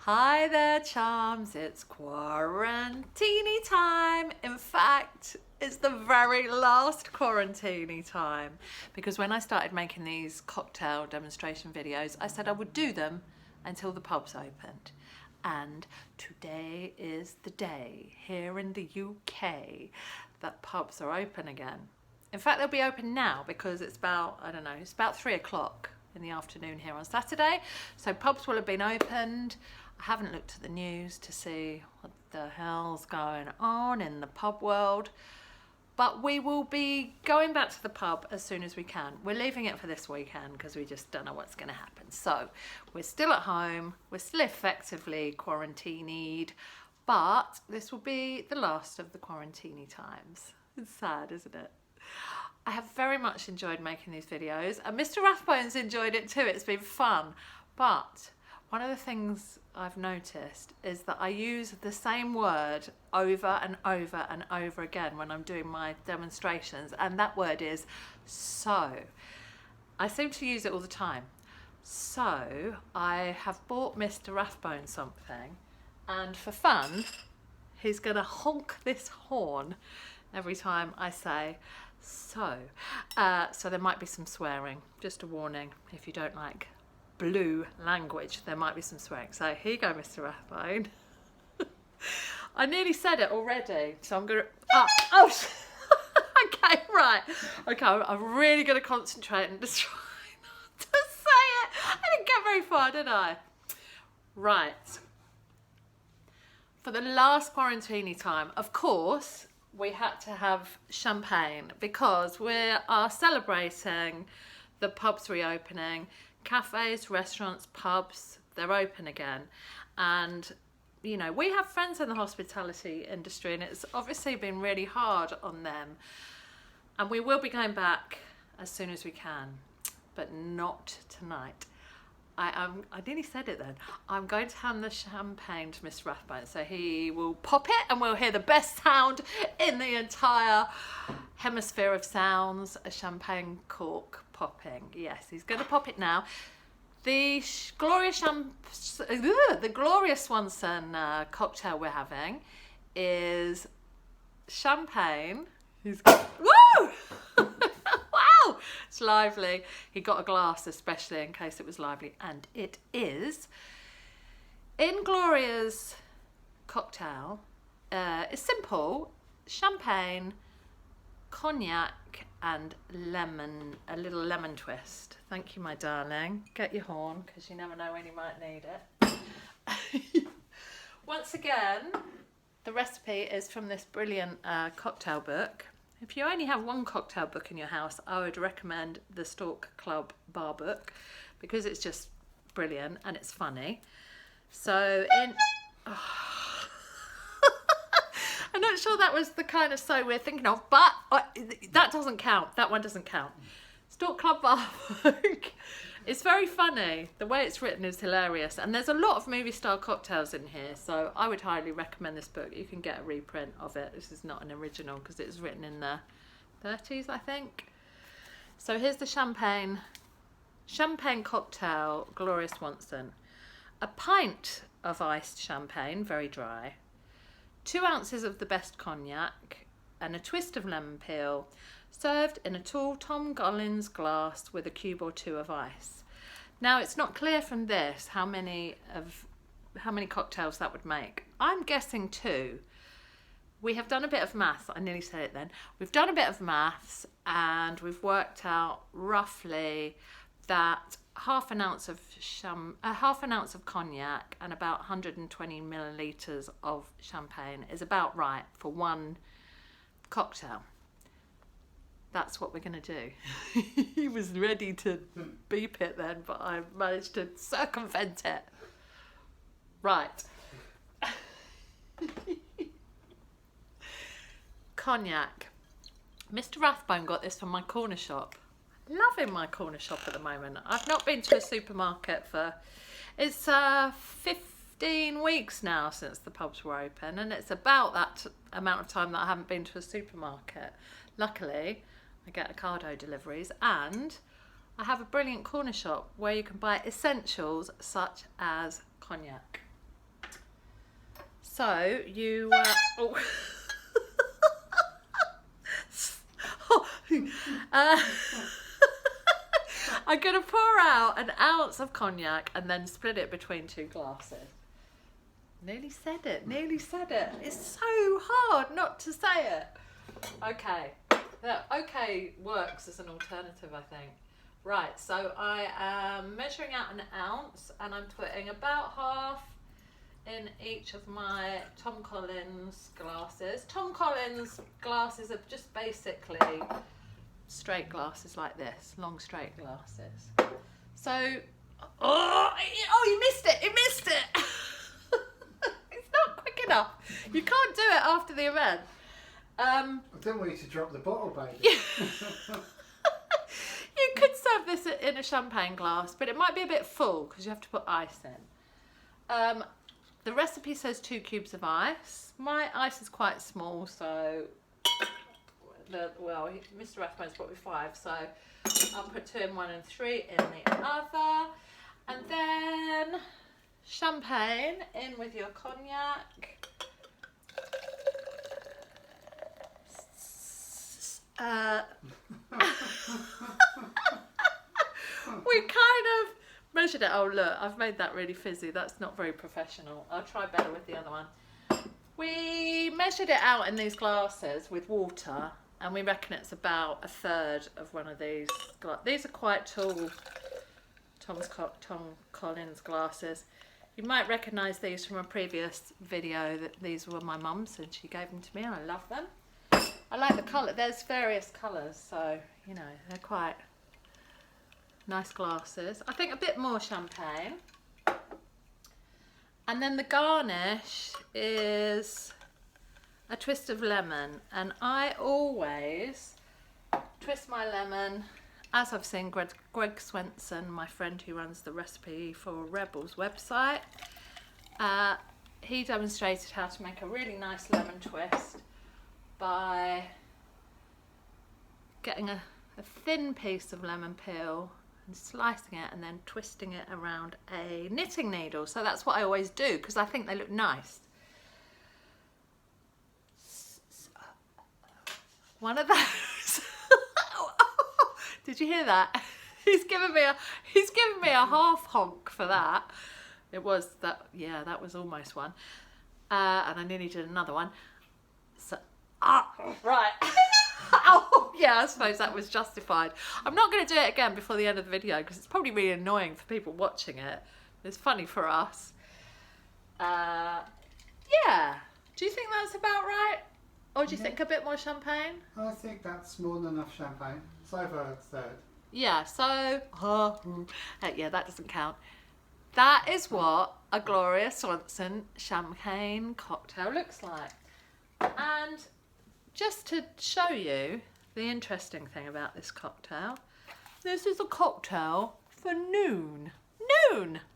Hi there, charms. It's quarantini time. In fact, it's the very last quarantini time because when I started making these cocktail demonstration videos, I said I would do them until the pubs opened. And today is the day here in the UK that pubs are open again. In fact, they'll be open now because it's about, I don't know, it's about 3 o'clock in the afternoon here on Saturday. So pubs will have been opened. I haven't looked at the news to see what the hell's going on in the pub world. But we will be going back to the pub as soon as we can. We're leaving it for this weekend because we just don't know what's going to happen. So we're still at home. We're still effectively quarantined. But this will be the last of the quarantini times. It's sad, isn't it? I have very much enjoyed making these videos. And Mr. Rathbones enjoyed it too. It's been fun. But one of the things I've noticed is that I use the same word over and over and over again when I'm doing my demonstrations, and that word is so. I seem to use it all the time. So I have bought Mr. Rathbone something, and for fun, he's gonna honk this horn every time I say so. So there might be some swearing, just a warning if you don't like blue language, there might be some swearing. So here you go, Mr. Rathbone. I nearly said it already, so I'm gonna okay, right, okay, I'm really gonna concentrate and just try not to say it. I didn't get very far, did I? Right, for the last quarantini time, of course we had to have champagne because we are celebrating the pubs reopening. Cafes, restaurants, pubs, they're open again. And, you know, we have friends in the hospitality industry and it's obviously been really hard on them. And we will be going back as soon as we can, but not tonight. I nearly said it then. I'm going to hand the champagne to Mr. Rathbone, so he will pop it and we'll hear the best sound in the entire hemisphere of sounds, a champagne cork popping. Yes, he's going to pop it now. The Gloria Swanson cocktail we're having is champagne. Woo! Wow, it's lively. He got a glass especially in case it was lively, and it is. In Gloria's cocktail, it's simple: champagne, cognac and lemon, a little lemon twist. Thank you, my darling. Get your horn because you never know when you might need it. Once again, the recipe is from this brilliant cocktail book. If you only have one cocktail book in your house, I would recommend the Stork Club Bar Book because it's just brilliant and it's funny. So I'm not sure that was the kind of so we're thinking of, but that doesn't count. That one doesn't count. Stork Club Bar Book. It's very funny. The way it's written is hilarious. And there's a lot of movie style cocktails in here. So I would highly recommend this book. You can get a reprint of it. This is not an original because it was written in the 30s, I think. So here's the champagne cocktail, Gloria Swanson. A pint of iced champagne, very dry. 2 ounces of the best cognac and a twist of lemon peel, served in a tall Tom Collins glass with a cube or 2 of ice. Now it's not clear from this how many cocktails that would make. I'm guessing 2. We have done a bit of maths. I nearly said it then. We've done a bit of maths and we've worked out roughly that half an ounce of cognac and about 120 millilitres of champagne is about right for one cocktail. That's what we're going to do. He was ready to beep it then, but I managed to circumvent it. Right. Cognac. Mr. Rathbone got this from my corner shop. Loving my corner shop at the moment. I've not been to a supermarket for, it's 15 weeks now since the pubs were open, and it's about that amount of time that I haven't been to a supermarket. Luckily, I get Ocado deliveries and I have a brilliant corner shop where you can buy essentials such as cognac. So you, oh. I'm going to pour out an ounce of cognac and then split it between 2 glasses. Nearly said it, nearly said it. It's so hard not to say it. Okay, okay works as an alternative, I think. Right, so I am measuring out an ounce and I'm putting about half in each of my Tom Collins glasses. Tom Collins glasses are just basically straight glasses like this, long straight glasses. So, oh, you missed it, you missed it. It's not quick enough. You can't do it after the event. I don't want you to drop the bottle, baby. You could serve this in a champagne glass, but it might be a bit full because you have to put ice in. The recipe says 2 cubes of ice. My ice is quite small, so Mr. Rathbone's brought me 5, so I'll put 2 in one and 3 in the other. And then champagne in with your cognac. We kind of measured it. Oh look, I've made that really fizzy. That's not very professional. I'll try better with the other one. We measured it out in these glasses with water, and we reckon it's about 1/3 of one of these. These are quite tall Tom Collins glasses. You might recognise these from a previous video. That these were my mum's and she gave them to me and I love them. I like the colour. There's various colours, so you know they're quite nice glasses. I think a bit more champagne. And then the garnish is a twist of lemon, and I always twist my lemon, as I've seen Greg Swenson, my friend who runs the Recipe for Rebels website, he demonstrated how to make a really nice lemon twist by getting a thin piece of lemon peel and slicing it and then twisting it around a knitting needle. So that's what I always do because I think they look nice. One of those. Did you hear that? He's given me a half honk for that. It was that, yeah, that was almost one. And I nearly did another one. So, right. Oh, yeah, I suppose that was justified. I'm not going to do it again before the end of the video because it's probably really annoying for people watching it. It's funny for us. Yeah. Do you think that's about right? Or do you think a bit more champagne? I think that's more than enough champagne. It's over 1/3. Yeah, so... yeah, that doesn't count. That is what a Gloria Swanson champagne cocktail looks like. And just to show you the interesting thing about this cocktail, this is a cocktail for noon.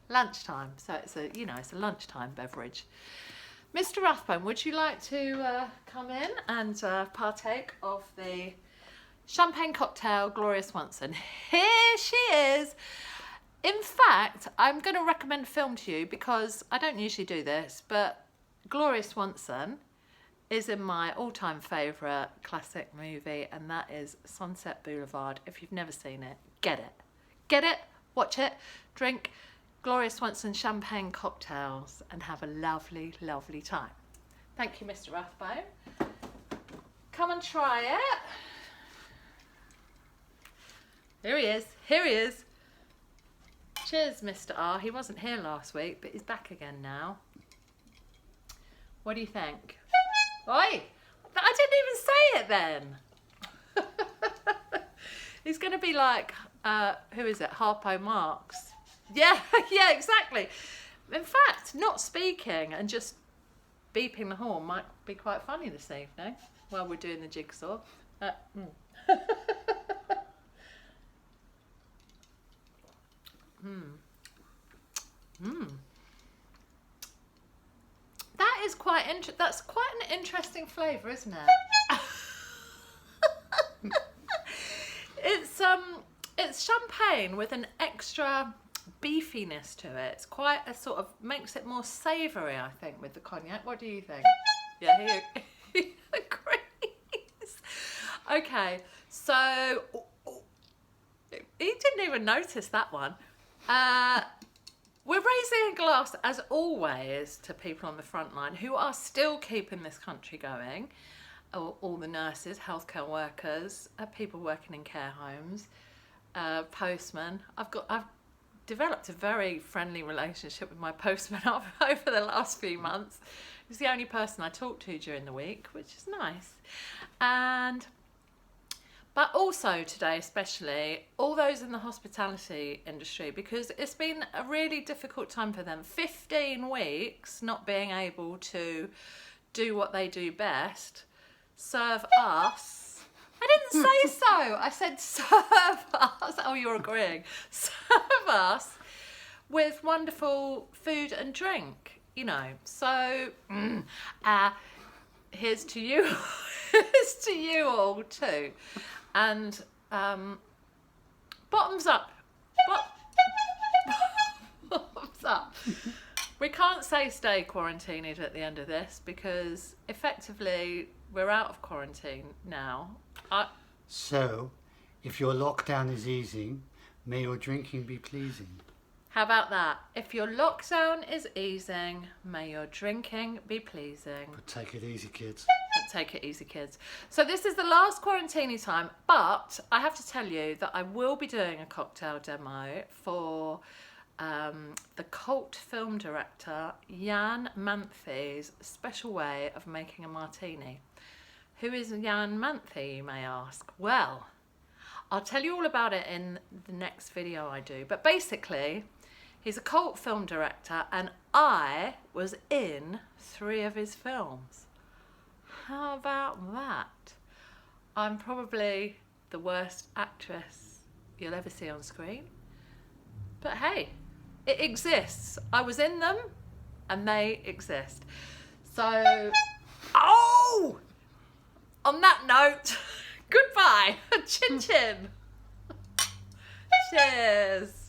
Lunchtime. So it's a, you know, it's a lunchtime beverage. Mr. Rathbone, would you like to come in and partake of the champagne cocktail Gloria Swanson? Here she is. In fact, I'm going to recommend a film to you because I don't usually do this, but Gloria Swanson is in my all-time favourite classic movie, and that is Sunset Boulevard. If you've never seen it, get it. Get it, watch it, drink Gloria Swanson champagne cocktails and have a lovely, lovely time. Thank you, Mr. Rathbone. Come and try it. Here he is, here he is. Cheers, Mr. R. He wasn't here last week, but he's back again now. What do you think? Oi! I didn't even say it then. He's going to be like, who is it? Harpo Marx. Yeah, yeah, exactly. In fact, not speaking and just beeping the horn might be quite funny this evening while we're doing the jigsaw. That is quite that's quite an interesting flavour, isn't it? It's champagne with an extra beefiness to it. It's quite a sort of, makes it more savoury, I think, with the cognac. What do you think? Yeah, he agrees. Okay, so he didn't even notice that one. We're raising a glass, as always, to people on the front line who are still keeping this country going. All the nurses, healthcare workers, people working in care homes, postmen. I've developed a very friendly relationship with my postman over the last few months. He's the only person I talk to during the week, which is nice. But also today, especially, all those in the hospitality industry, because it's been a really difficult time for them. 15 weeks not being able to do what they do best. Serve us. I didn't say so. I said serve us. Oh, you're agreeing. Serve us with wonderful food and drink, you know. So, here's to you. Here's to you all too. And bottoms up. Bottoms up. We can't say stay quarantined at the end of this because effectively we're out of quarantine now. So, if your lockdown is easing, may your drinking be pleasing. How about that? If your lockdown is easing, may your drinking be pleasing. But take it easy, kids. But take it easy, kids. So this is the last quarantine time, but I have to tell you that I will be doing a cocktail demo for the cult film director Jan Manthi's special way of making a martini. Who is Jan Manthi, you may ask? Well, I'll tell you all about it in the next video I do. But basically, he's a cult film director and I was in 3 of his films. How about that? I'm probably the worst actress you'll ever see on screen. But hey, it exists. I was in them and they exist. So, oh! On that note, goodbye. Chin chin. Cheers.